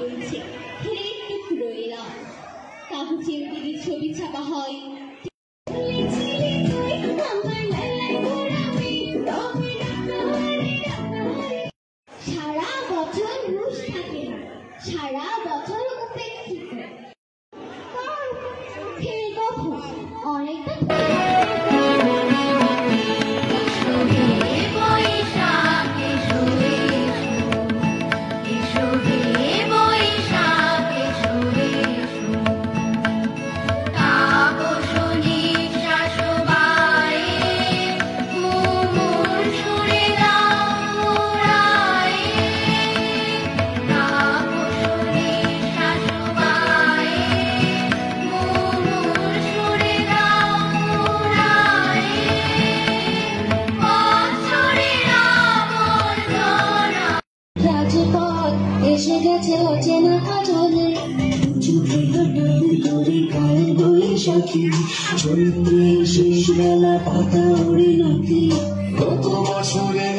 রয়েছে হৃদটুকু রইলাম কাগজের দিকে ছবি ছাপা হয় সারা বছর রুশ থাকে না সারা বছর উপেক্ষিত অনেকটা এসে গেছে অচেনা আচলে চোখে হঠাৎ করে গায়ে বৈশাখী চৈত্রে শেষ বেলা পাতা ওড়ে নাকি কত বছরে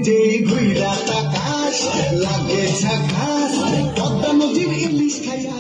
যে ঘুইরা তাকাস লাগে ঝাকাস পদ্মা নদীর ইলিশ খাইয়া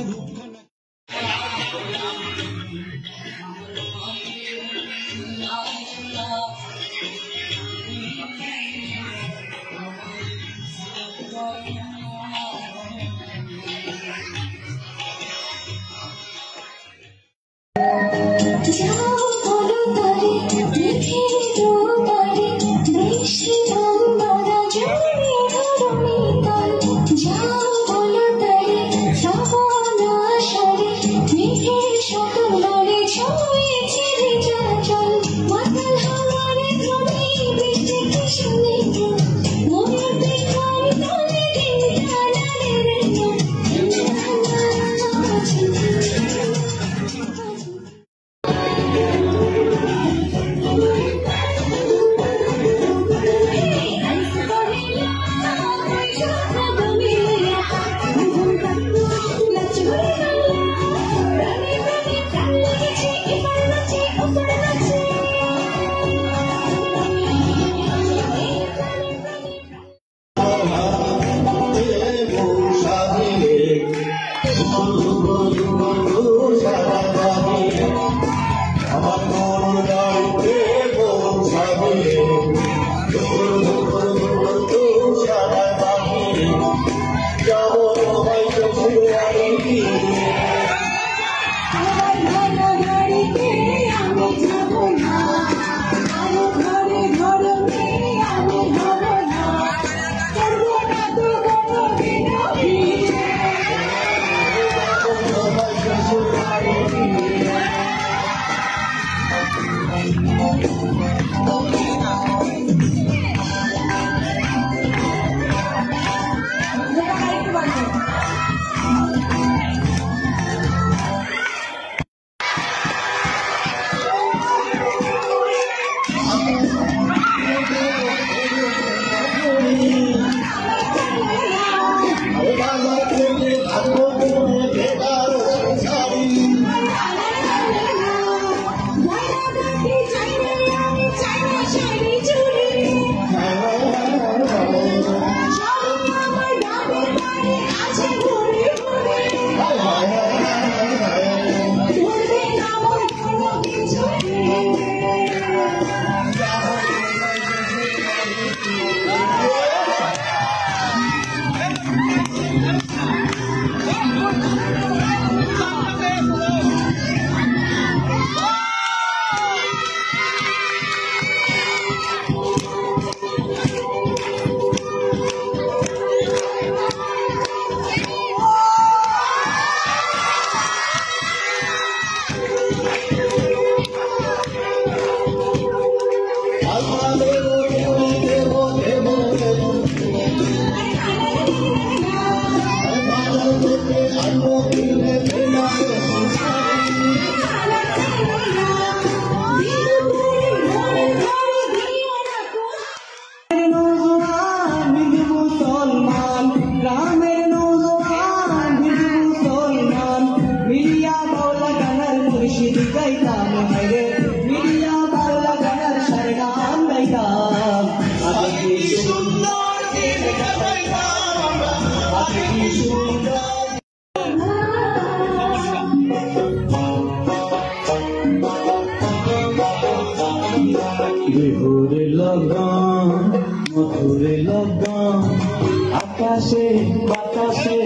বেশি গাইতাম হাইরে মিডিয়া বাংলা গানের সারগান গাইতাম আগে কি সুন্দর দিন কাটাইতাম আগে কি সুন্দর বিহুরে লগন মধুরে লগন আকাশে বাতাসে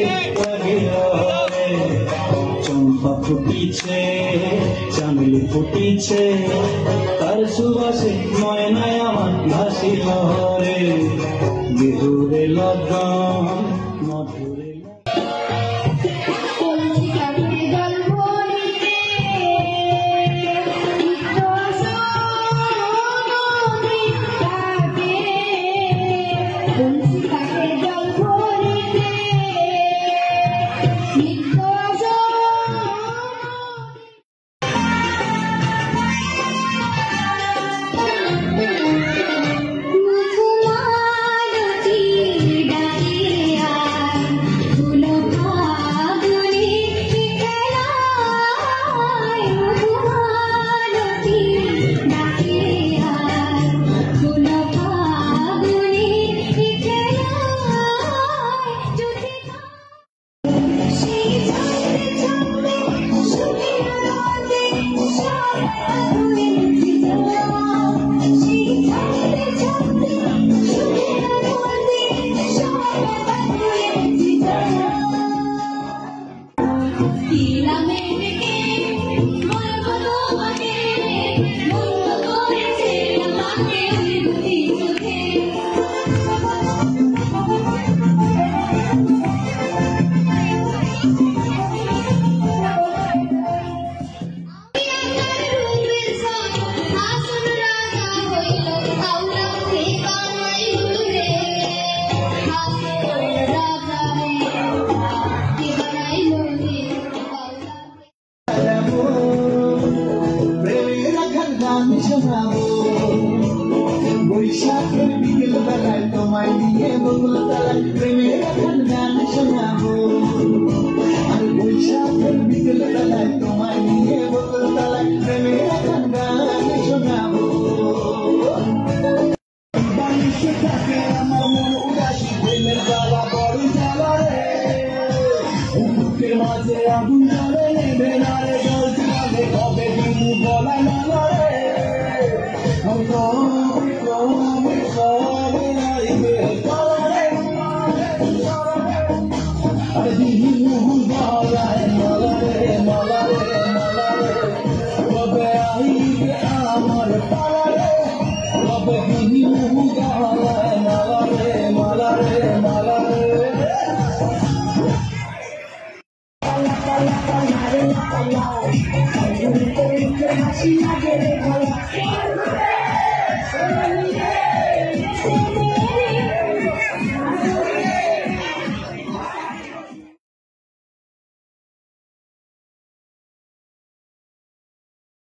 চম্পা ফুটিছে চামেলি ফুটিছে তার সুবাসে ময়নায় আমার ভাসিল রে বিহুরে লগন মধুরে বৈশাখের বিকেল বেলায় তোমায় নিয়ে বকুল তলায় প্রেমের এখন গান শোনাবো আর বৈশাখের বিকেল বেলায় তোমায় নিয়ে বকুল তলায় প্রেমের এখন গান শোনাবো বালিশে থাকে আমার মন উদাসী প্রেমের জ্বালা বড় জ্বালা রে বুকের মাঝে আগুন জ্বলে নেবে না রে জল জ্বালে কবে দিনু বলা না রে হাসি লাগে